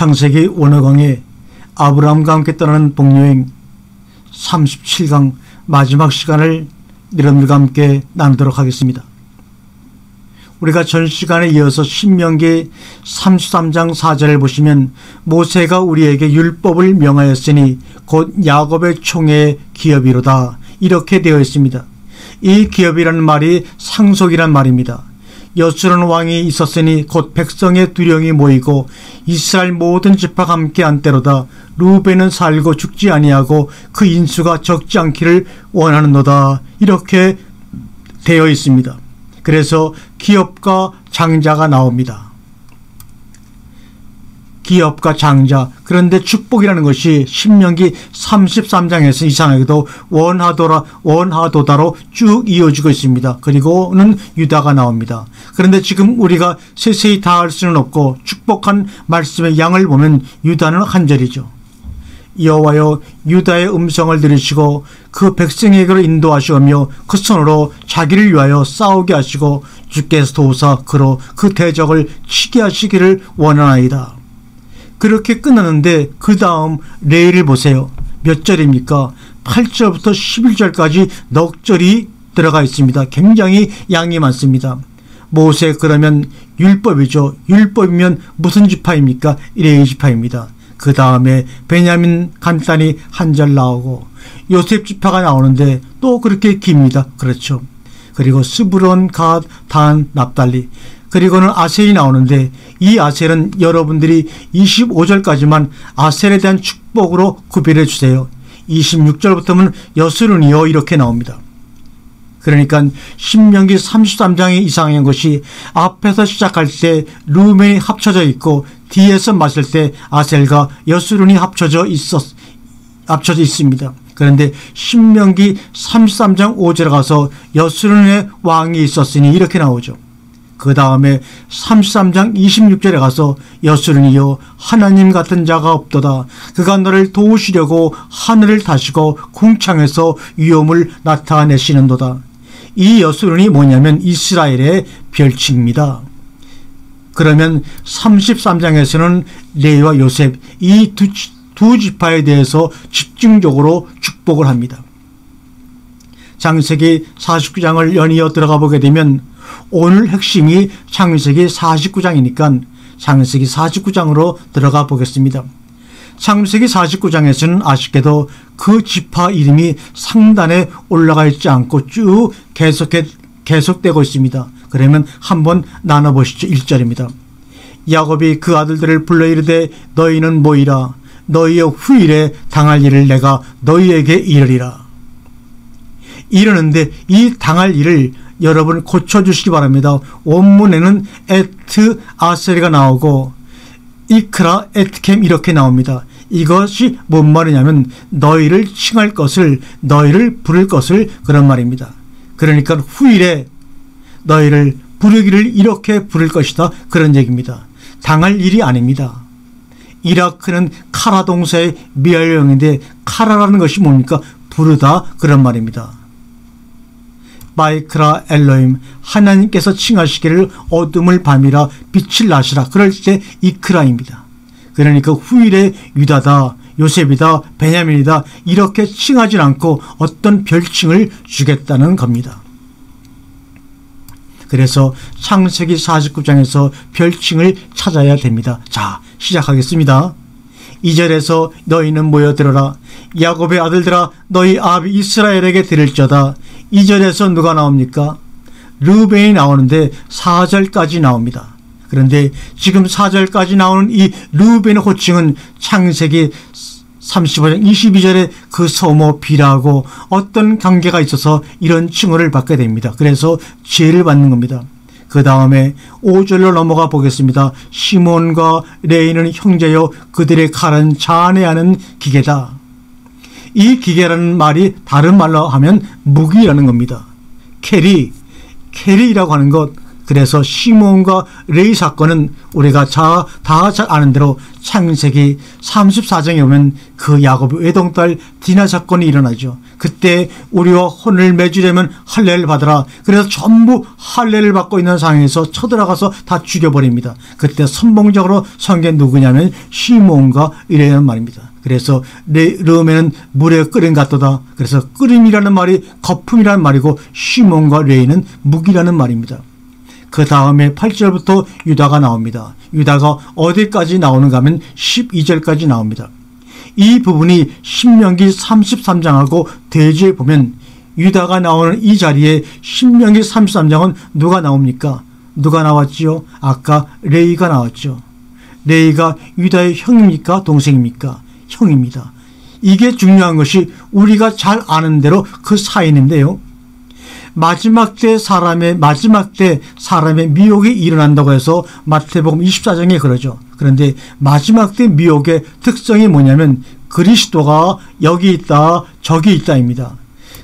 창세기 원어강의 아브라함과 함께 떠나는 복여행 37강 마지막 시간을 여러분들과 함께 나누도록 하겠습니다. 우리가 전 시간에 이어서 신명기 33장 4절을 보시면 모세가 우리에게 율법을 명하였으니 곧 야곱의 총회의 기업이로다 이렇게 되어 있습니다. 이 기업이라는 말이 상속이란 말입니다. 여수론 왕이 있었으니 곧 백성의 두령이 모이고 이스라엘 모든 지파가 함께 한 때로다. 루벤은 살고 죽지 아니하고 그 인수가 적지 않기를 원하는도다 이렇게 되어 있습니다. 그래서 기업과 장자가 나옵니다. 기업과 장자. 그런데 축복이라는 것이 신명기 33장에서 이상하게도 원하도다로 쭉 이어지고 있습니다. 그리고는 유다가 나옵니다. 그런데 지금 우리가 세세히 다 할 수는 없고 축복한 말씀의 양을 보면 유다는 한 절이죠. 여호와여 유다의 음성을 들으시고 그 백성에게로 인도하시오며 그 손으로 자기를 위하여 싸우게 하시고 주께서 도우사 그로 그 대적을 치게 하시기를 원하나이다. 그렇게 끝났는데 그 다음 레위를 보세요. 몇 절입니까? 8절부터 11절까지 넉 절이 들어가 있습니다. 굉장히 양이 많습니다. 모세 그러면 율법이죠. 율법이면 무슨 지파입니까? 레위 지파입니다. 그 다음에 베냐민 간단히 한 절 나오고 요셉 지파가 나오는데 또 그렇게 깁니다. 그렇죠. 그리고 스브론, 갓, 단, 납달리 그리고는 아셀이 나오는데 이 아셀은 여러분들이 25절까지만 아셀에 대한 축복으로 구별해 주세요. 26절부터는 여스룬이요 이렇게 나옵니다. 그러니까 신명기 33장의 이상한 것이 앞에서 시작할 때 루벤이 합쳐져 있고 뒤에서 맞을 때 아셀과 여스룬이 합쳐져 있습니다. 그런데 신명기 33장 5절에 가서 여스룬의 왕이 있었으니 이렇게 나오죠. 그 다음에 33장 26절에 가서 여스룬이여 하나님 같은 자가 없도다. 그가 너를 도우시려고 하늘을 다시고 궁창에서 위엄을 나타내시는도다. 이 여스룬이 뭐냐면 이스라엘의 별칭입니다. 그러면 33장에서는 레위와 요셉 이 두 지파에 대해서 집중적으로 축복을 합니다. 창세기 49장을 연이어 들어가 보게 되면 오늘 핵심이 창세기 49장이니까 창세기 49장으로 들어가 보겠습니다. 창세기 49장에서는 아쉽게도 그 지파 이름이 상단에 올라가 있지 않고 쭉 계속되고 있습니다. 그러면 한번 나눠보시죠. 1절입니다. 야곱이 그 아들들을 불러 이르되 너희는 모이라. 너희의 후일에 당할 일을 내가 너희에게 이르리라. 이러는데 이 당할 일을 여러분 고쳐주시기 바랍니다. 원문에는 에트 아셀이가 나오고 이크라 에트캠 이렇게 나옵니다. 이것이 뭔 말이냐면 너희를 칭할 것을 너희를 부를 것을 그런 말입니다. 그러니까 후일에 너희를 부르기를 이렇게 부를 것이다 그런 얘기입니다. 당할 일이 아닙니다. 이라크는 카라 동사의 미알형인데 카라라는 것이 뭡니까? 부르다 그런 말입니다. 바이크라 엘로임 하나님께서 칭하시기를 어둠을 밤이라 빛을 나시라 그럴 때 이크라입니다. 그러니까 후일에 유다다 요셉이다 베냐민이다 이렇게 칭하지 않고 어떤 별칭을 주겠다는 겁니다. 그래서 창세기 49장에서 별칭을 찾아야 됩니다. 자 시작하겠습니다. 2절에서 너희는 모여들어라. 야곱의 아들들아 너희 아비 이스라엘에게 들을저다. 2절에서 누가 나옵니까? 르벤이 나오는데 4절까지 나옵니다. 그런데 지금 4절까지 나오는 이 르벤의 호칭은 창세기 35장 22절에 그 소모 비라하고 어떤 관계가 있어서 이런 칭호를 받게 됩니다. 그래서 죄를 받는 겁니다. 그 다음에 5절로 넘어가 보겠습니다. 시몬과 레이는 형제여 그들의 칼은 잔해하는 기계다. 이 기계라는 말이 다른 말로 하면 무기라는 겁니다. 캐리라고 하는 것 그래서 시몬과 레위 사건은 우리가 다 잘 아는 대로 창세기 34장에 보면 그 야곱의 외동딸 디나 사건이 일어나죠. 그때 우리와 혼을 맺으려면 할례를 받으라. 그래서 전부 할례를 받고 있는 상황에서 쳐들어가서 다 죽여버립니다. 그때 선봉적으로 선 게 누구냐면 시몬과 이라는 말입니다. 그래서 르메는 물에 끓인 같도다. 그래서 끓임이라는 말이 거품이라는 말이고 시몬과 레이는 묵이라는 말입니다. 그 다음에 8절부터 유다가 나옵니다. 유다가 어디까지 나오는가 하면 12절까지 나옵니다. 이 부분이 신명기 33장하고 대조해 보면 유다가 나오는 이 자리에 신명기 33장은 누가 나옵니까? 누가 나왔지요? 아까 레이가 나왔죠. 레이가 유다의 형입니까? 동생입니까? 형입니다. 이게 중요한 것이 우리가 잘 아는 대로 그 사인인데요. 마지막 때 사람의 미혹이 일어난다고 해서 마태복음 24장에 그러죠. 그런데 마지막 때 미혹의 특성이 뭐냐면 그리스도가 여기 있다 저기 있다입니다.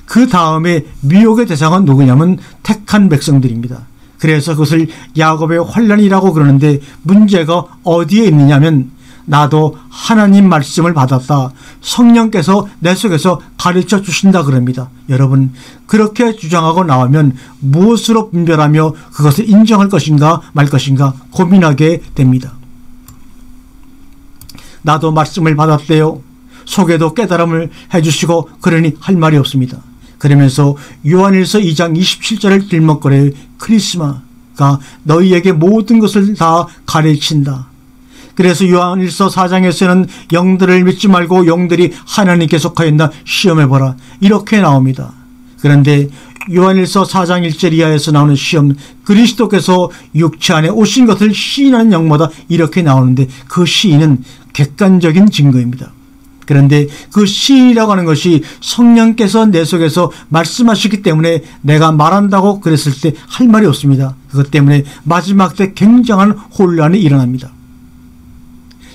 그 다음에 미혹의 대상은 누구냐면 택한 백성들입니다. 그래서 그것을 야곱의 환난이라고 그러는데 문제가 어디에 있느냐면 나도 하나님 말씀을 받았다. 성령께서 내 속에서 가르쳐 주신다 그럽니다. 여러분 그렇게 주장하고 나오면 무엇으로 분별하며 그것을 인정할 것인가 말 것인가 고민하게 됩니다. 나도 말씀을 받았대요. 속에도 깨달음을 해주시고 그러니 할 말이 없습니다. 그러면서 요한일서 2장 27절을 들먹거려 크리스마가 너희에게 모든 것을 다 가르친다. 그래서 요한일서 4장에서는 영들을 믿지 말고 영들이 하나님께 속하였나 시험해보라 이렇게 나옵니다. 그런데 요한일서 4장 1절 이하에서 나오는 시험 그리스도께서 육체 안에 오신 것을 시인하는 영마다 이렇게 나오는데 그 시인은 객관적인 증거입니다. 그런데 그 시인이라고 하는 것이 성령께서 내 속에서 말씀하시기 때문에 내가 말한다고 그랬을 때 할 말이 없습니다. 그것 때문에 마지막 때 굉장한 혼란이 일어납니다.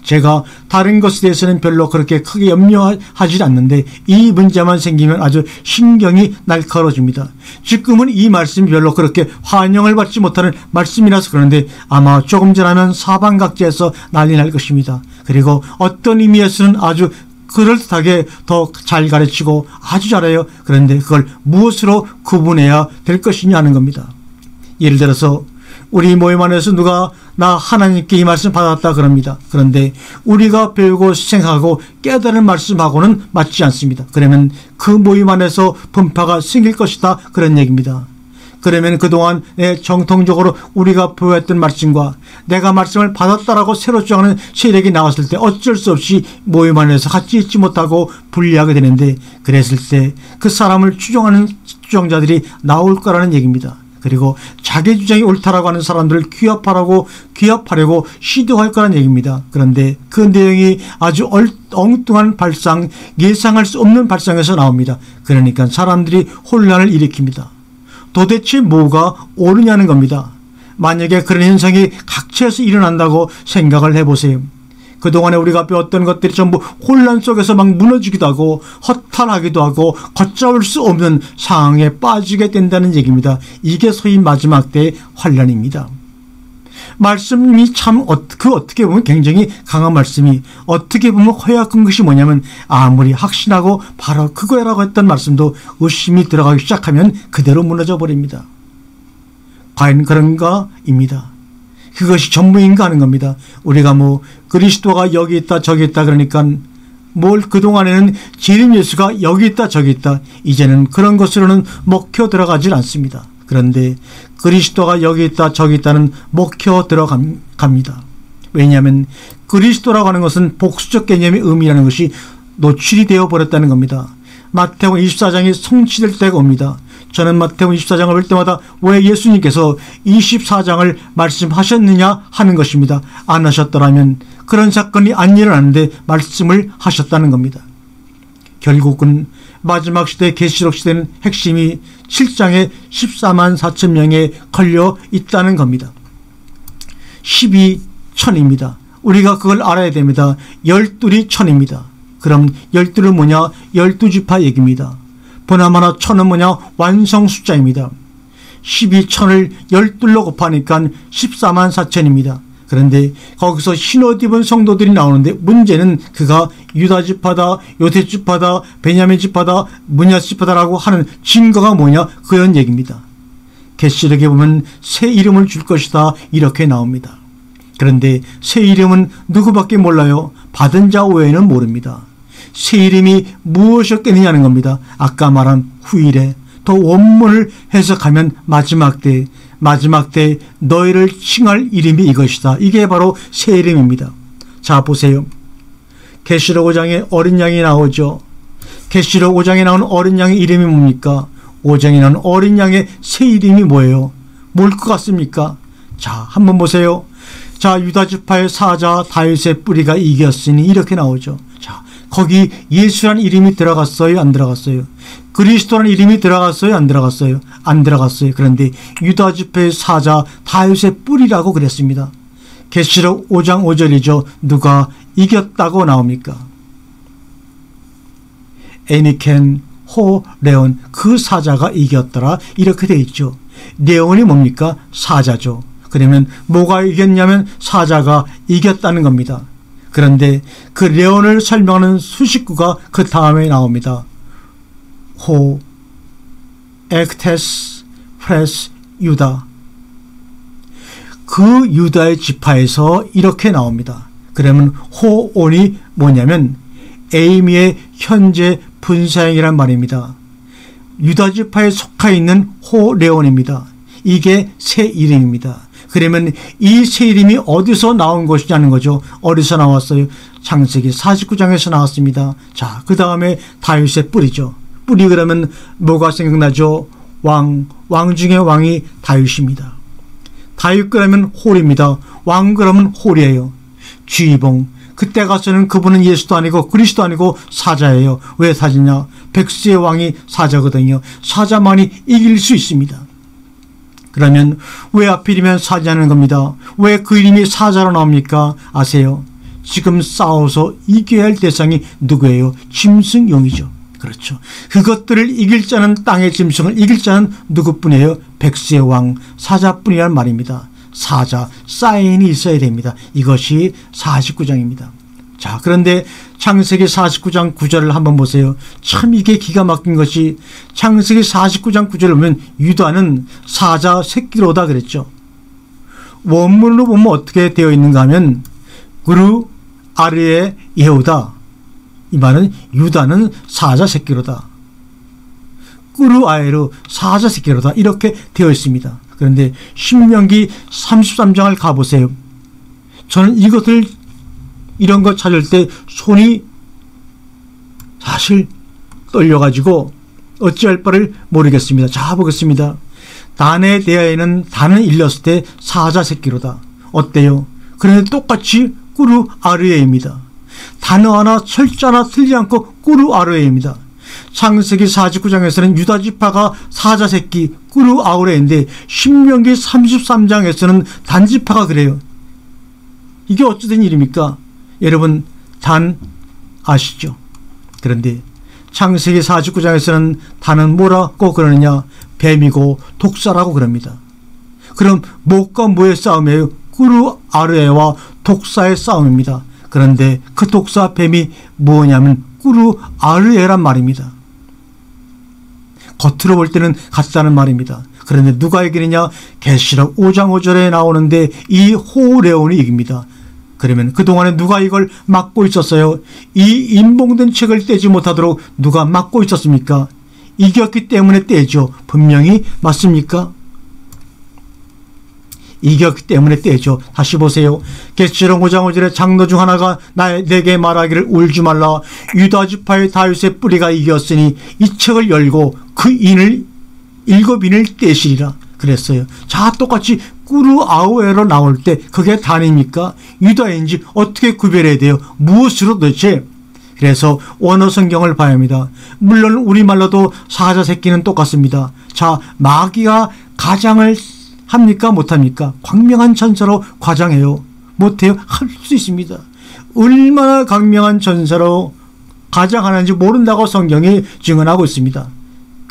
제가 다른 것에 대해서는 별로 그렇게 크게 염려하지 않는데 이 문제만 생기면 아주 신경이 날카로워집니다. 지금은 이 말씀이 별로 그렇게 환영을 받지 못하는 말씀이라서 그러는데 아마 조금 지나면 사방각지에서 난리 날 것입니다. 그리고 어떤 의미에서는 아주 그럴듯하게 더 잘 가르치고 아주 잘해요. 그런데 그걸 무엇으로 구분해야 될 것이냐 하는 겁니다. 예를 들어서 우리 모임 안에서 누가 나 하나님께 이 말씀 받았다 그럽니다. 그런데 우리가 배우고 생각하고 깨달은 말씀하고는 맞지 않습니다. 그러면 그 모임 안에서 분파가 생길 것이다 그런 얘기입니다. 그러면 그동안 정통적으로 우리가 보였던 말씀과 내가 말씀을 받았다라고 새로 주장하는 세력이 나왔을 때 어쩔 수 없이 모임 안에서 같이 있지 못하고 분리하게 되는데 그랬을 때 그 사람을 추종하는 추종자들이 나올 거라는 얘기입니다. 그리고 자기 주장이 옳다라고 하는 사람들을 규합하려고 시도할 거라는 얘기입니다. 그런데 그 내용이 아주 엉뚱한 발상, 예상할 수 없는 발상에서 나옵니다. 그러니까 사람들이 혼란을 일으킵니다. 도대체 뭐가 옳으냐는 겁니다. 만약에 그런 현상이 각처에서 일어난다고 생각을 해보세요. 그동안에 우리가 배웠던 것들이 전부 혼란 속에서 막 무너지기도 하고 허탈하기도 하고 걷잡을 수 없는 상황에 빠지게 된다는 얘기입니다. 이게 소위 마지막 때의 환란입니다. 말씀이 참 어떻게 보면 굉장히 강한 말씀이 어떻게 보면 허약한 것이 뭐냐면 아무리 확신하고 바로 그거라고 했던 말씀도 의심이 들어가기 시작하면 그대로 무너져 버립니다. 과연 그런가? 입니다. 그것이 전부인가 하는 겁니다. 우리가 그리스도가 여기 있다 저기 있다 그러니까 그동안에는 재림 예수가 여기 있다 저기 있다 이제는 그런 것으로는 먹혀 들어가질 않습니다. 그런데 그리스도가 여기 있다 저기 있다는 먹혀 들어갑니다. 왜냐하면 그리스도라고 하는 것은 복수적 개념의 의미라는 것이 노출이 되어 버렸다는 겁니다. 마태복음 24장이 성취될 때가 옵니다. 저는 마태복음 24장을 볼 때마다 왜 예수님께서 24장을 말씀하셨느냐 하는 것입니다. 안 하셨더라면 그런 사건이 안 일어났는데 말씀을 하셨다는 겁니다. 결국은 마지막 시대 계시록 시대는 핵심이 7장에 14만 4천 명에 걸려 있다는 겁니다. 12천입니다. 우리가 그걸 알아야 됩니다. 12이 천입니다. 그럼 12는 뭐냐? 12지파 얘기입니다. 보나마나 천은 뭐냐? 완성 숫자입니다. 12,000을 12로 곱하니까 14만 4천입니다. 그런데 거기서 흰옷 입은 성도들이 나오는데 문제는 그가 유다 지파다, 요셉 지파다, 베냐민 지파다, 문하세 지파다라고 하는 증거가 뭐냐, 그런 얘기입니다. 계시록에 보면 새 이름을 줄 것이다 이렇게 나옵니다. 그런데 새 이름은 누구밖에 몰라요? 받은 자 외에는 모릅니다. 새 이름이 무엇이었겠느냐는 겁니다. 아까 말한 후일에 더 원문을 해석하면 마지막 때 너희를 칭할 이름이 이것이다. 이게 바로 새 이름입니다. 자, 보세요. 계시록 5장에 어린 양이 나오죠. 계시록 5장에 나오는 어린 양의 이름이 뭡니까? 5장에 나오는 어린 양의 새 이름이 뭐예요? 뭘 것 같습니까? 자, 한번 보세요. 자, 유다 지파의 사자 다윗의 뿌리가 이겼으니 이렇게 나오죠. 자, 거기 예수라는 이름이 들어갔어요? 안 들어갔어요? 그리스도라는 이름이 들어갔어요? 안 들어갔어요? 안 들어갔어요. 그런데 유다 지파의 사자 다윗의 뿌리라고 그랬습니다. 계시록 5장 5절이죠. 누가 이겼다고 나옵니까? 에니켄 호 레온, 그 사자가 이겼더라 이렇게 되어 있죠. 레온이 뭡니까? 사자죠. 그러면 뭐가 이겼냐면 사자가 이겼다는 겁니다. 그런데 그 레온을 설명하는 수식구가 그 다음에 나옵니다. 호 액테스 프레스 유다, 그 유다의 지파에서 이렇게 나옵니다. 그러면 호온이 뭐냐면 에이미의 현재 분사형이란 말입니다. 유다 지파에 속해 있는 호레온입니다. 이게 새 이름입니다. 그러면 이 새 이름이 어디서 나온 것이냐는 거죠. 어디서 나왔어요? 창세기 49장에서 나왔습니다. 자, 그 다음에 다윗의 뿌리죠. 뿌리 그러면 뭐가 생각나죠? 왕 중의 왕이 다윗입니다. 다윗 그러면 홀입니다. 왕 그러면 홀이에요. 쥐봉, 그때 가서는 그분은 예수도 아니고 그리스도 아니고 사자예요. 왜 사자냐? 백수의 왕이 사자거든요. 사자만이 이길 수 있습니다. 그러면 왜 하필이면 사자는 겁니다. 왜 그 이름이 사자로 나옵니까? 아세요? 지금 싸워서 이겨야 할 대상이 누구예요? 짐승용이죠. 그렇죠. 그것들을 이길 자는, 땅의 짐승을 이길 자는 누구뿐이에요? 백수의 왕, 사자뿐이란 말입니다. 사자, 사인이 있어야 됩니다. 이것이 49장입니다. 자, 그런데 창세기 49장 9절을 한번 보세요. 참 이게 기가 막힌 것이, 창세기 49장 9절을 보면 유다는 사자 새끼로다 그랬죠. 원문으로 보면 어떻게 되어 있는가 하면 그루 아르에 예후다, 이 말은 유다는 사자 새끼로다, 꾸루 아에르 사자 새끼로다 이렇게 되어 있습니다. 그런데 신명기 33장을 가보세요. 저는 이것을, 이런 거 찾을 때 손이 사실 떨려가지고 어찌할 바를 모르겠습니다. 자, 보겠습니다. 단에 대하여는 단을 일렀을 때 사자 새끼로다. 어때요? 그런데 똑같이 꾸루 아르에입니다. 단어 하나 철자 하나 틀리지 않고 꾸루 아르에입니다. 창세기 49장에서는 유다 지파가 사자 새끼 꾸루 아우레인데 신명기 33장에서는 단지파가 그래요. 이게 어찌된 일입니까? 여러분 단 아시죠? 그런데 창세기 49장에서는 단은 뭐라고 그러느냐? 뱀이고 독사라고 그럽니다. 그럼 뭐가 뭐의 싸움이에요? 꾸루 아르에와 독사의 싸움입니다. 그런데 그 독사 뱀이 뭐냐면 꾸루 아르에란 말입니다. 겉으로 볼 때는 같다는 말입니다. 그런데 누가 이기느냐? 계시록 5장 5절에 나오는데 이 호레온이 이깁니다. 그러면 그동안에 누가 이걸 막고 있었어요? 이 인봉된 책을 떼지 못하도록 누가 막고 있었습니까? 이겼기 때문에 떼죠. 분명히 맞습니까? 이겼기 때문에 떼죠. 다시 보세요. 계시록 5장 5절에 장로 중 하나가 내게 말하기를 울지 말라. 유다 지파의 다윗의 뿌리가 이겼으니 이 책을 열고 그 인을 7인을 떼시리라 그랬어요. 자, 똑같이 꾸루 아우에로 나올 때 그게 단입니까? 유다인지 어떻게 구별해야 돼요? 무엇으로 도대체? 그래서 원어 성경을 봐야 합니다. 물론 우리말로도 사자 새끼는 똑같습니다. 자, 마귀가 가장을 합니까? 못합니까? 광명한 전사로 과장해요. 못해요? 할 수 있습니다. 얼마나 광명한 전사로 가장하는지 모른다고 성경이 증언하고 있습니다.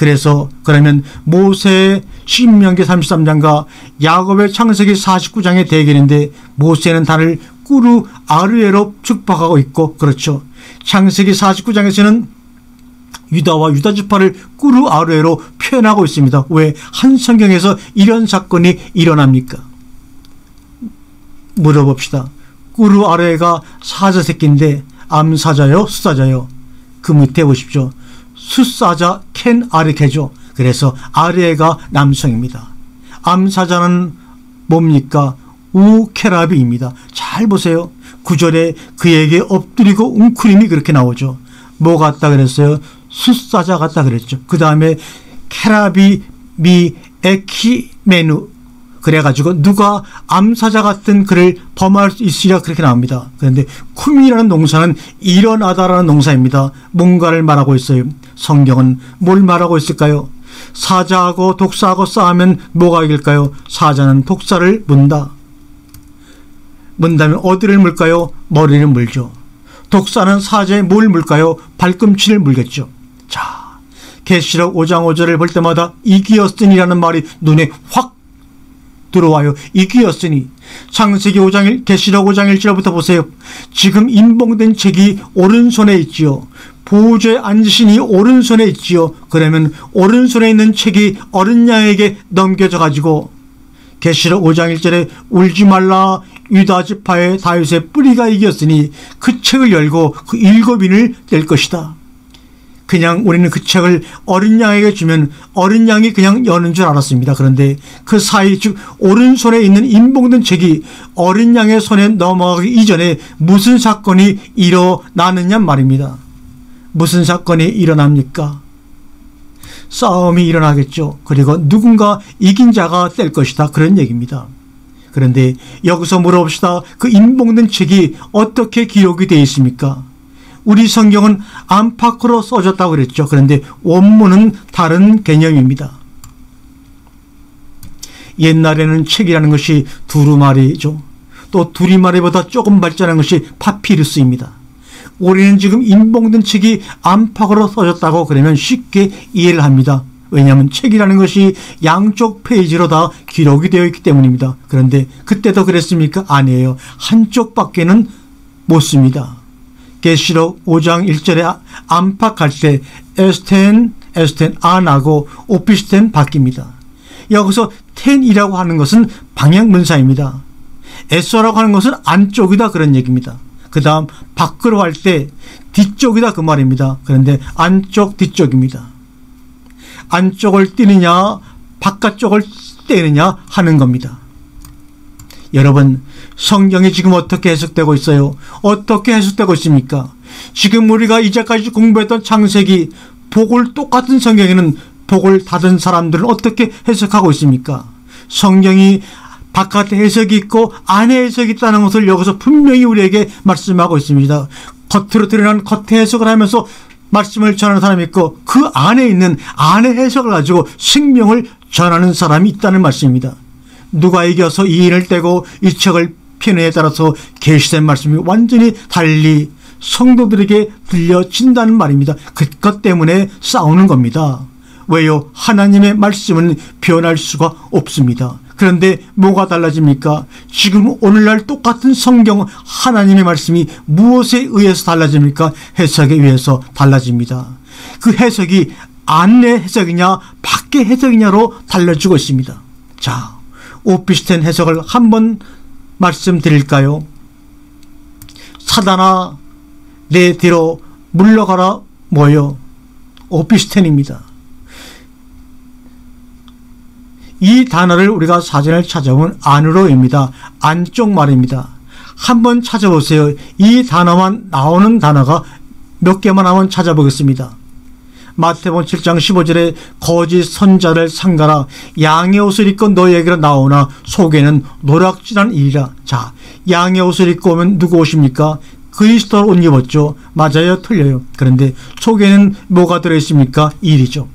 그래서 그러면 모세의 신명기 33장과 야곱의 창세기 49장의 대결인데 모세는 단을 꾸루 아르에로 축복하고 있고, 그렇죠. 창세기 49장에서는 유다와 유다 지파를 꾸루 아르에로 표현하고 있습니다. 왜 한 성경에서 이런 사건이 일어납니까? 물어봅시다. 꾸루 아르에가 사자 새끼인데 암사자요, 수사자요? 그 밑에 보십시오. 수사자 켄 아르케죠. 그래서 아르에가 남성입니다. 암사자는 뭡니까? 우케라비입니다. 잘 보세요. 9절에 그에게 엎드리고 웅크림이 그렇게 나오죠. 뭐 같다 그랬어요? 수사자 같다 그랬죠. 그 다음에 케라비 미 에키메누, 그래가지고 누가 암사자 같은 그를 범할 수 있으리라 그렇게 나옵니다. 그런데 쿰이라는 동사는 일어나다라는 동사입니다. 뭔가를 말하고 있어요. 성경은 뭘 말하고 있을까요? 사자하고 독사하고 싸우면 뭐가 이길까요? 사자는 독사를 문다. 문다면 어디를 물까요? 머리를 물죠. 독사는 사자의 뭘 물까요? 발꿈치를 물겠죠. 자, 계시록 5장 5절을 볼 때마다 이기었으니라는 말이 눈에 확 들어와요. 이기었으니. 창세기 5장 1, 계시록 5장 1절부터 보세요. 지금 인봉된 책이 오른손에 있지요. 보호자에 앉으신 이 오른손에 있지요. 그러면 오른손에 있는 책이 어린 양에게 넘겨져 가지고 계시록 5장 1절에 울지 말라, 유다 지파의 다윗의 뿌리가 이겼으니 그 책을 열고 그 7인을 뗄 것이다. 그냥 우리는 그 책을 어린 양에게 주면 어린 양이 그냥 여는 줄 알았습니다. 그런데 그 사이, 즉 오른손에 있는 인봉된 책이 어린 양의 손에 넘어가기 이전에 무슨 사건이 일어나느냐 말입니다. 무슨 사건이 일어납니까? 싸움이 일어나겠죠. 그리고 누군가 이긴 자가 될 것이다, 그런 얘기입니다. 그런데 여기서 물어봅시다. 그 인봉된 책이 어떻게 기록이 되어 있습니까? 우리 성경은 안팎으로 써졌다고 그랬죠. 그런데 원문은 다른 개념입니다. 옛날에는 책이라는 것이 두루마리죠. 또 두루마리보다 조금 발전한 것이 파피루스입니다. 우리는 지금 인봉된 책이 안팎으로 써졌다고 그러면 쉽게 이해를 합니다. 왜냐하면 책이라는 것이 양쪽 페이지로 다 기록이 되어 있기 때문입니다. 그런데 그때도 그랬습니까? 아니에요. 한쪽밖에는 못 씁니다. 계시록 5장 1절에 안팎할 때 에스텐 안하고 오피스텐 바뀝니다. 여기서 텐이라고 하는 것은 방향문사입니다. 에서라고 하는 것은 안쪽이다, 그런 얘기입니다. 그 다음 밖으로 할 때 뒤쪽이다, 그 말입니다. 그런데 안쪽 뒤쪽입니다. 안쪽을 띄느냐 바깥쪽을 떼느냐 하는 겁니다. 여러분, 성경이 지금 어떻게 해석되고 있어요? 어떻게 해석되고 있습니까? 지금 우리가 이제까지 공부했던 창세기, 복을 똑같은 성경에는 복을 닫은 사람들은 어떻게 해석하고 있습니까? 성경이 바깥에 해석이 있고 안에 해석이 있다는 것을 여기서 분명히 우리에게 말씀하고 있습니다. 겉으로 드러난 겉에 해석을 하면서 말씀을 전하는 사람이 있고 그 안에 있는 안의 해석을 가지고 생명을 전하는 사람이 있다는 말씀입니다. 누가 이겨서 이 인을 떼고 이 책을 펴느냐에 따라서 계시된 말씀이 완전히 달리 성도들에게 들려진다는 말입니다. 그것 때문에 싸우는 겁니다. 왜요? 하나님의 말씀은 변할 수가 없습니다. 그런데 뭐가 달라집니까? 지금 오늘날 똑같은 성경 하나님의 말씀이 무엇에 의해서 달라집니까? 해석에 의해서 달라집니다. 그 해석이 안의 해석이냐 밖의 해석이냐로 달라지고 있습니다. 자, 오피스텐 해석을 한번 말씀드릴까요? 사단아 내 뒤로 물러가라, 뭐요? 오피스텐입니다. 이 단어를 우리가 사전을 찾아보면 안으로입니다. 안쪽 말입니다. 한번 찾아보세요. 이 단어만 나오는 단어가 몇 개만 한번 찾아보겠습니다. 마태복음 7장 15절에 거짓 선자를 삼가라, 양의 옷을 입고 너희에게로 나오나 속에는 노략질한 일이라. 자, 양의 옷을 입고 오면 누구 옷입니까? 그리스도 옷 입었죠. 맞아요? 틀려요? 그런데 속에는 뭐가 들어있습니까? 일이죠.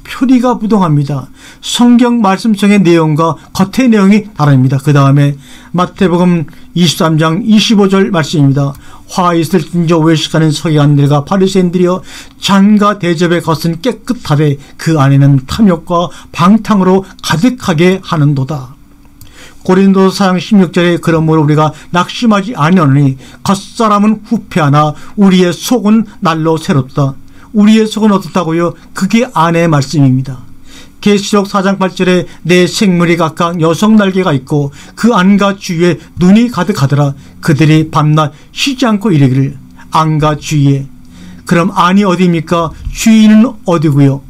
표리가 부동합니다. 성경 말씀성의 내용과 겉의 내용이 다릅니다. 그 다음에 마태복음 23장 25절 말씀입니다. 화 있을 진저 외식하는 서기관들과 바리새인들이여, 잔과 대접의 것은 깨끗하되 그 안에는 탐욕과 방탕으로 가득하게 하는도다. 고린도서 4장 16절에 그러므로 우리가 낙심하지 아니하노니 겉사람은 후패하나 우리의 속은 날로 새롭다. 우리의 속은 어떻다고요? 그게 안의 말씀입니다. 계시록 4장 8절에 내 생물이 각각 여성 날개가 있고 그 안과 주위에 눈이 가득하더라. 그들이 밤낮 쉬지 않고 이르기를 안과 주위에. 그럼 안이 어디입니까? 주위는 어디고요?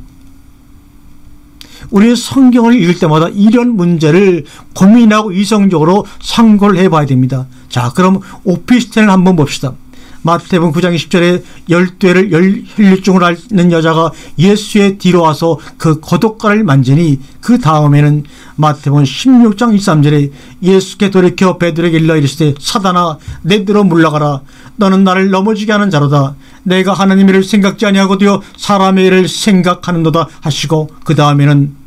우리 성경을 읽을 때마다 이런 문제를 고민하고 이성적으로 상고를 해봐야 됩니다. 자, 그럼 오피스텔을 한번 봅시다. 마태복음 9장 20절에 12회를 혈류증을 앓는 여자가 예수의 뒤로 와서 그 거독가를 만지니 그 다음에는 마태복음 16장 23절에 예수께 돌이켜 베드로에게 일러 이르시되 사단아 내들어 물러가라. 너는 나를 넘어지게 하는 자로다. 내가 하나님의 일을 생각지 아니하고 되어 사람의 일을 생각하는도다 하시고, 그 다음에는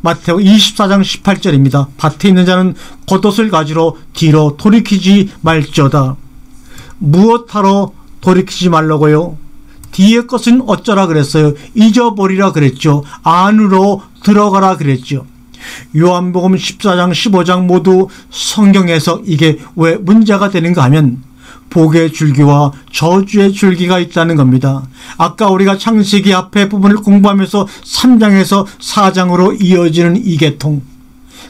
마태복음 24장 18절입니다. 밭에 있는 자는 겉옷을 가지러 뒤로 돌이키지 말지어다. 무엇하러 돌이키지 말라고요? 뒤의 것은 어쩌라 그랬어요? 잊어버리라 그랬죠. 안으로 들어가라 그랬죠. 요한복음 14장 15장 모두 성경에서 이게 왜 문제가 되는가 하면 복의 줄기와 저주의 줄기가 있다는 겁니다. 아까 우리가 창세기 앞에 부분을 공부하면서 3장에서 4장으로 이어지는 이 계통.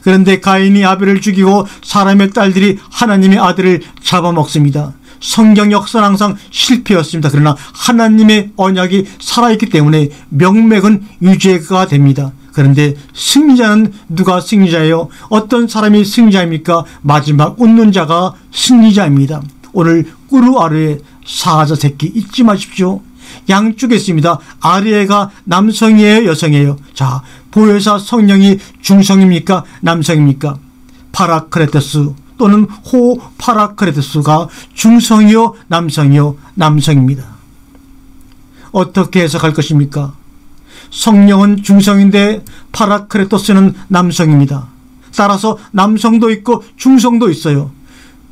그런데 가인이 아벨을 죽이고 사람의 딸들이 하나님의 아들을 잡아먹습니다. 성경 역사는 항상 실패였습니다. 그러나 하나님의 언약이 살아있기 때문에 명맥은 유죄가 됩니다. 그런데 승리자는 누가 승리자예요? 어떤 사람이 승리자입니까? 마지막 웃는 자가 승리자입니다. 오늘 꾸루 아르의 사자 새끼 잊지 마십시오. 양쪽에 있습니다. 아르에가 남성이에요, 여성이에요? 자, 보혜사 성령이 중성입니까? 남성입니까? 파라크레테스 또는 호 파라크레테스가 중성이요, 남성이요? 남성입니다. 어떻게 해석할 것입니까? 성령은 중성인데 파라크레토스는 남성입니다. 따라서 남성도 있고 중성도 있어요.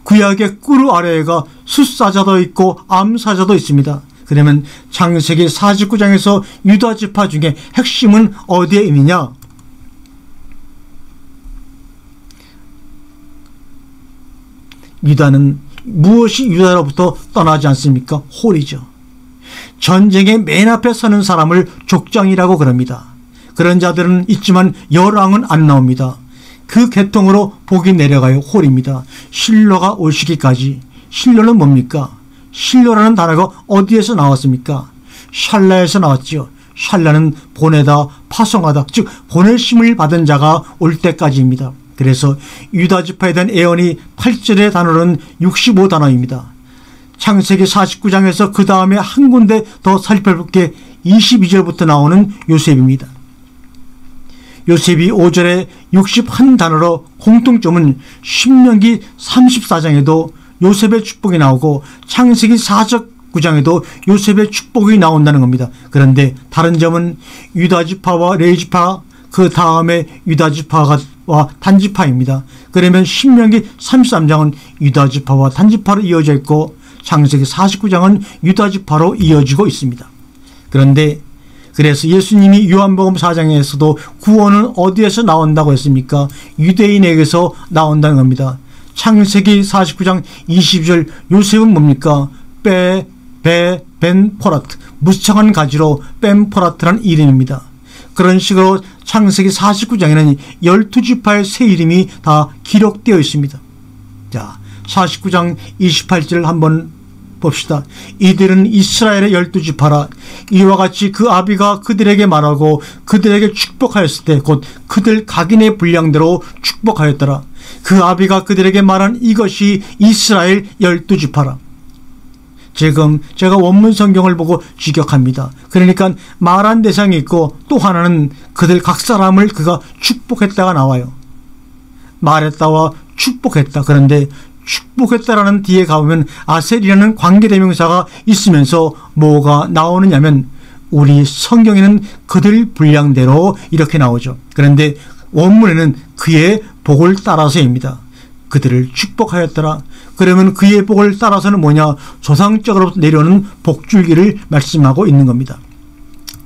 구약의 꾸루 아레가 숫사자도 있고 암사자도 있습니다. 그러면 창세기 49장에서 유다 지파 중에 핵심은 어디에 있느냐? 유다는 무엇이 유다로부터 떠나지 않습니까? 홀이죠. 전쟁의 맨 앞에 서는 사람을 족장이라고 그럽니다. 그런 자들은 있지만 열왕은 안 나옵니다. 그 계통으로 복이 내려가요. 홀입니다. 실로가 오시기까지. 실로는 뭡니까? 실로라는 단어가 어디에서 나왔습니까? 샬라에서 나왔지요. 샬라는 보내다, 파송하다, 즉 보내심을 받은 자가 올 때까지입니다. 그래서 유다 지파에 대한 예언이 8절의 단어는 65단어입니다. 창세기 49장에서 그 다음에 한 군데 더 살펴볼게 22절부터 나오는 요셉입니다. 요셉이 5절에 61단어로 공통점은 신명기 34장에도 요셉의 축복이 나오고 창세기 49장에도 요셉의 축복이 나온다는 겁니다. 그런데 다른 점은 유다지파와 레위지파, 그 다음에 유다지파와 단지파입니다. 그러면 신명기 33장은 유다지파와 단지파로 이어져 있고 창세기 49장은 유다지파로 이어지고 있습니다. 그런데 그래서 예수님이 요한복음 4장에서도 구원은 어디에서 나온다고 했습니까? 유대인에게서 나온다는 겁니다. 창세기 49장 20절 요셉은 뭡니까? 벤포라트, 무성한 가지로 벤포라트라는 이름입니다. 그런 식으로 창세기 49장에는 12지파의 새 이름이 다 기록되어 있습니다. 자, 49장 28절을 한번 봅시다. 이들은 이스라엘의 12지파라. 이와 같이 그 아비가 그들에게 말하고 그들에게 축복하였을 때 곧 그들 각인의 분량대로 축복하였더라. 그 아비가 그들에게 말한 이것이 이스라엘 12지파라. 지금 제가 원문 성경을 보고 직역합니다. 그러니까 말한 대상이 있고 또 하나는 그들 각 사람을 그가 축복했다가 나와요. 말했다와 축복했다. 그런데 축복했다라는 뒤에 가보면 아셀이라는 관계대명사가 있으면서 뭐가 나오느냐면 우리 성경에는 그들 분량대로 이렇게 나오죠. 그런데 원문에는 그의 복을 따라서입니다. 그들을 축복하였더라. 그러면 그의 복을 따라서는 뭐냐? 조상적으로 내려오는 복줄기를 말씀하고 있는 겁니다.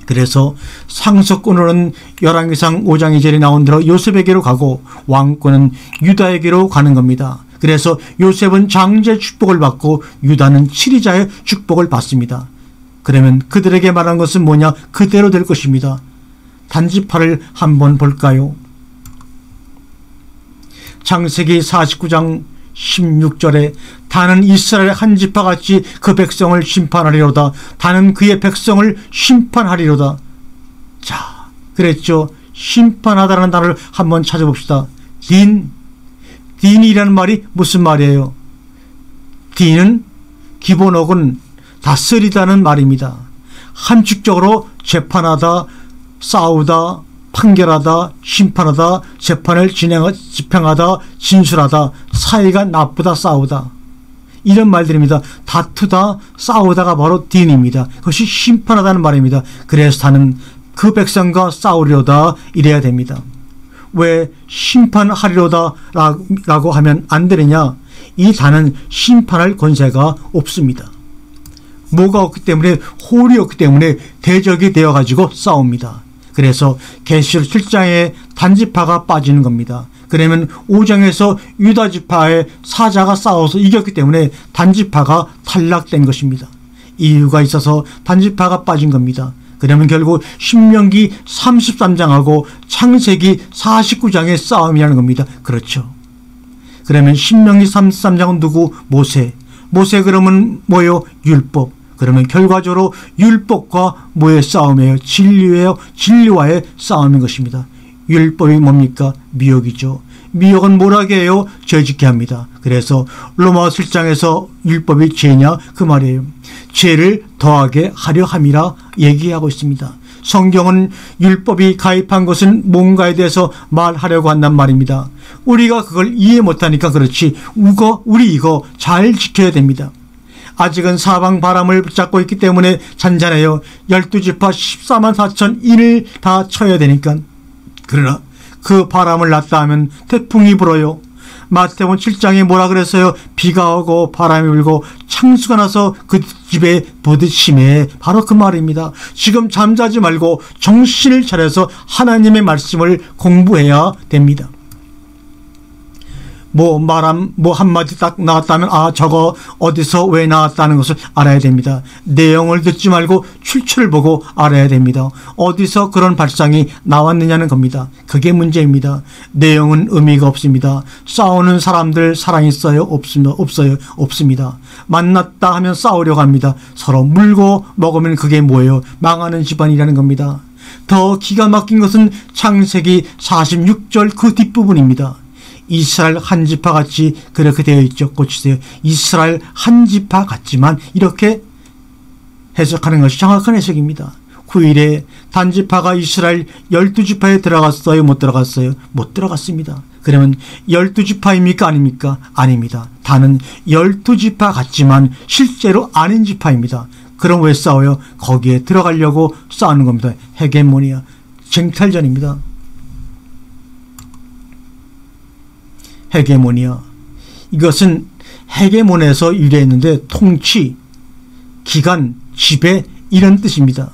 그래서 상속권으로는 열왕기상 5장 2절에 나온 대로 요셉에게로 가고 왕권은 유다에게로 가는 겁니다. 그래서 요셉은 장자의 축복을 받고 유다는 치리자의 축복을 받습니다. 그러면 그들에게 말한 것은 뭐냐? 그대로 될 것입니다. 단지파를 한번 볼까요? 창세기 49장 16절에 다는 이스라엘 한 지파같이 그 백성을 심판하리로다. 다는 그의 백성을 심판하리로다. 자, 그랬죠. 심판하다라는 단어를 한번 찾아봅시다. 딘이라는 말이 무슨 말이에요? 딘은 기본어근 다스리다는 말입니다. 함축적으로 재판하다, 싸우다, 판결하다, 심판하다, 재판을 집행하다, 진술하다, 사이가 나쁘다, 싸우다. 이런 말들입니다. 다투다, 싸우다가 바로 딘입니다. 그것이 심판하다는 말입니다. 그래서 다는 그 백성과 싸우려다 이래야 됩니다. 왜 심판하리로다 라고 하면 안 되느냐? 이 다는 심판할 권세가 없습니다. 뭐가 없기 때문에, 홀이 없기 때문에 대적이 되어가지고 싸웁니다. 그래서 계시록 7장에 단지파가 빠지는 겁니다. 그러면 5장에서 유다지파의 사자가 싸워서 이겼기 때문에 단지파가 탈락된 것입니다. 이유가 있어서 단지파가 빠진 겁니다. 그러면 결국 신명기 33장하고 창세기 49장의 싸움이라는 겁니다. 그렇죠. 그러면 신명기 33장은 누구? 모세. 모세 그러면 뭐예요? 율법. 그러면 결과적으로 율법과 뭐의 싸움이에요? 진리예요. 진리와의 싸움인 것입니다. 율법이 뭡니까? 미혹이죠. 미혹은 뭐라게 해요? 죄짓게 합니다. 그래서 로마서 7장에서 율법이 죄냐? 그 말이에요. 죄를 더하게 하려 함이라 얘기하고 있습니다. 성경은 율법이 가입한 것은 뭔가에 대해서 말하려고 한단 말입니다. 우리가 그걸 이해 못하니까 그렇지, 우리 이거 잘 지켜야 됩니다. 아직은 사방 바람을 붙잡고 있기 때문에 잔잔해요. 12지파 14만 4천 인을 다 쳐야 되니까. 그러나 그 바람을 놨다 하면 태풍이 불어요. 마태복음 7장에 뭐라 그랬어요? 비가 오고 바람이 불고 창수가 나서 그 집에 부딪히매. 바로 그 말입니다. 지금 잠자지 말고 정신을 차려서 하나님의 말씀을 공부해야 됩니다. 뭐 한마디 딱 나왔다면 저거 어디서 왜 나왔다는 것을 알아야 됩니다. 내용을 듣지 말고 출처를 보고 알아야 됩니다. 어디서 그런 발상이 나왔느냐는 겁니다. 그게 문제입니다. 내용은 의미가 없습니다. 싸우는 사람들 사랑있어요? 없습니다. 만났다 하면 싸우려고 합니다. 서로 물고 먹으면 그게 뭐예요? 망하는 집안이라는 겁니다. 더 기가 막힌 것은 창세기 46절 그 뒷부분입니다. 이스라엘 한 지파 같이 그렇게 되어 있죠. 고치세요. 이스라엘 한 지파 같지만, 이렇게 해석하는 것이 정확한 해석입니다. 9일에 단지파가 이스라엘 12지파에 들어갔어요? 못 들어갔어요? 못 들어갔습니다. 그러면 12지파입니까? 아닙니까? 아닙니다. 다는 12지파 같지만 실제로 아닌 지파입니다. 그럼 왜 싸워요? 거기에 들어가려고 싸우는 겁니다. 헤게모니아, 쟁탈전입니다. 헤게모니아. 이것은 헤게몬에서 유래했는데 통치, 기관, 지배 이런 뜻입니다.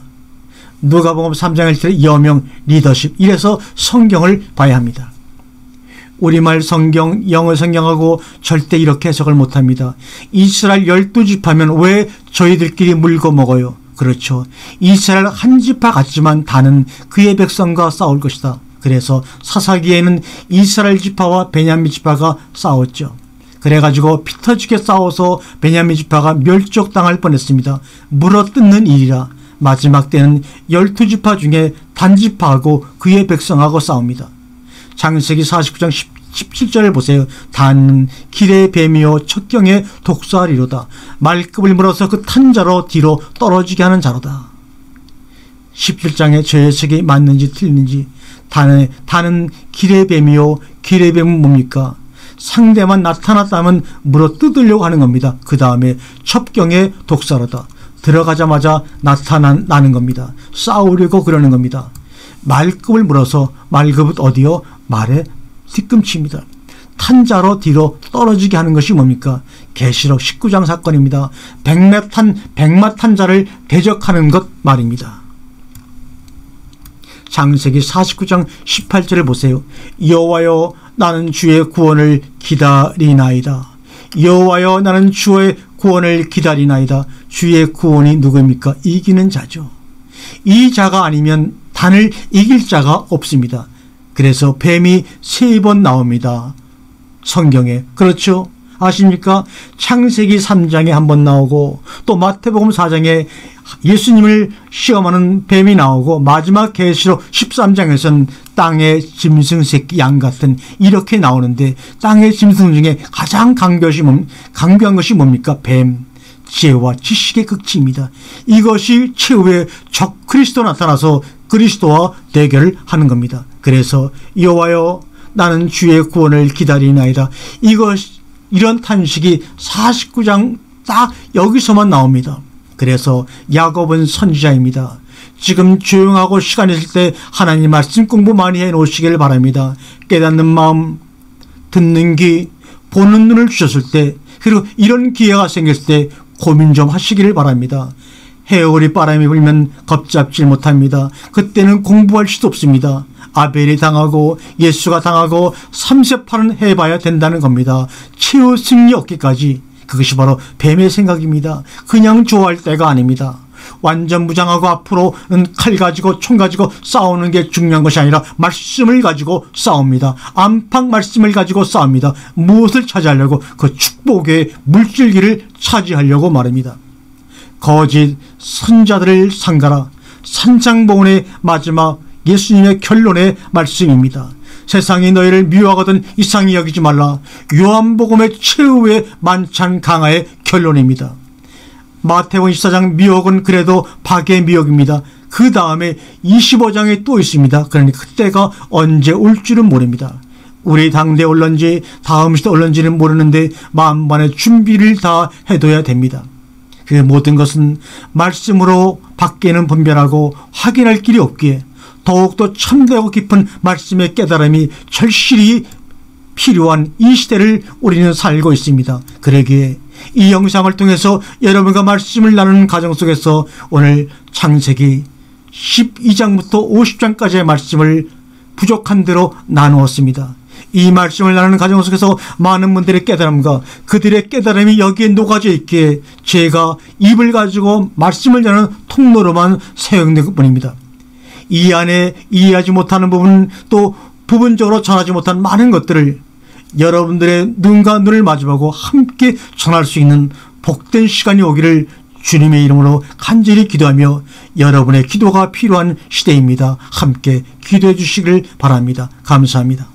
누가복음 3장 1절에 여명, 리더십. 이래서 성경을 봐야 합니다. 우리말 성경, 영어 성경하고 절대 이렇게 해석을 못합니다. 이스라엘 12지파면 왜 저희들끼리 물고 먹어요? 그렇죠. 이스라엘 한 지파 같지만 다는 그의 백성과 싸울 것이다. 그래서 사사기에는 이스라엘 지파와 베냐민 지파가 싸웠죠. 그래가지고 피 터지게 싸워서 베냐민 지파가 멸족당할 뻔했습니다. 물어뜯는 일이라 마지막 때는 12지파 중에 단지파하고 그의 백성하고 싸웁니다. 창세기 49장 17절을 보세요. 단 길의 뱀이요 척경의 독수하리로다. 말급을 물어서 그 탄 자로 뒤로 떨어지게 하는 자로다. 17장의 저 해석이 맞는지 틀리는지. 다는 길의 뱀이요. 길의 뱀은 뭡니까? 상대만 나타났다면 물어 뜯으려고 하는 겁니다. 그 다음에 첩경의 독사로다. 들어가자마자 나타나는 겁니다. 싸우려고 그러는 겁니다. 말급을 물어서, 말급은 어디요? 말의 뒤꿈치입니다. 탄자로 뒤로 떨어지게 하는 것이 뭡니까? 계시록 19장 사건입니다. 백마탄자를 대적하는 것 말입니다. 창세기 49장 18절을 보세요. 여호와여 나는 주의 구원을 기다리나이다. 여호와여 나는 주의 구원을 기다리나이다. 주의 구원이 누구입니까? 이기는 자죠. 이 자가 아니면 단을 이길 자가 없습니다. 그래서 뱀이 3번 나옵니다. 성경에. 그렇죠? 아십니까? 창세기 3장에 한번 나오고 또 마태복음 4장에 예수님을 시험하는 뱀이 나오고 마지막 계시록 13장에서는 땅의 짐승 새끼 양 같은 이렇게 나오는데 땅의 짐승 중에 가장 강교한 것이 뭡니까? 뱀. 지혜와 지식의 극치입니다. 이것이 최후의 적 그리스도 나타나서 그리스도와 대결을 하는 겁니다. 그래서 여호와여 나는 주의 구원을 기다리나이다. 이런 탄식이 49장 딱 여기서만 나옵니다. 그래서 야곱은 선지자입니다. 지금 조용하고 시간 있을 때 하나님 말씀 공부 많이 해놓으시길 바랍니다. 깨닫는 마음, 듣는 귀, 보는 눈을 주셨을 때, 그리고 이런 기회가 생겼을 때 고민 좀 하시기를 바랍니다. 해오리 바람이 불면 겁잡지 못합니다. 그때는 공부할 수도 없습니다. 아벨이 당하고 예수가 당하고 3세파는 해봐야 된다는 겁니다. 최후 승리 얻기까지. 그것이 바로 뱀의 생각입니다. 그냥 좋아할 때가 아닙니다. 완전 무장하고 앞으로는 칼 가지고 총 가지고 싸우는 게 중요한 것이 아니라 말씀을 가지고 싸웁니다. 안팎 말씀을 가지고 싸웁니다. 무엇을 차지하려고? 그 축복의 물줄기를 차지하려고 말입니다. 거짓 선자들을 상가라. 산상보훈의 마지막 예수님의 결론의 말씀입니다. 세상이 너희를 미워하거든 이상히 여기지 말라. 요한복음의 최후의 만찬 강화의 결론입니다. 마태복음 24장 미혹은 그래도 박의 미혹입니다. 그 다음에 25장에 또 있습니다. 그러니 그때가 언제 올 줄은 모릅니다. 우리 당대 올런지 다음 시대 올런지는 모르는데 만반의 준비를 다 해둬야 됩니다. 그 모든 것은 말씀으로 밖에는 분별하고 확인할 길이 없기에 더욱더 참되고 깊은 말씀의 깨달음이 절실히 필요한 이 시대를 우리는 살고 있습니다. 그러기에 이 영상을 통해서 여러분과 말씀을 나누는 과정 속에서 오늘 창세기 12장부터 50장까지의 말씀을 부족한 대로 나누었습니다. 이 말씀을 나누는 과정 속에서 많은 분들의 깨달음과 그들의 깨달음이 여기에 녹아져 있기에 제가 입을 가지고 말씀을 나누는 통로로만 사용된 것뿐입니다. 이 안에 이해하지 못하는 부분, 또 부분적으로 전하지 못한 많은 것들을 여러분들의 눈과 눈을 마주보고 함께 전할 수 있는 복된 시간이 오기를 주님의 이름으로 간절히 기도하며, 여러분의 기도가 필요한 시대입니다. 함께 기도해 주시기를 바랍니다. 감사합니다.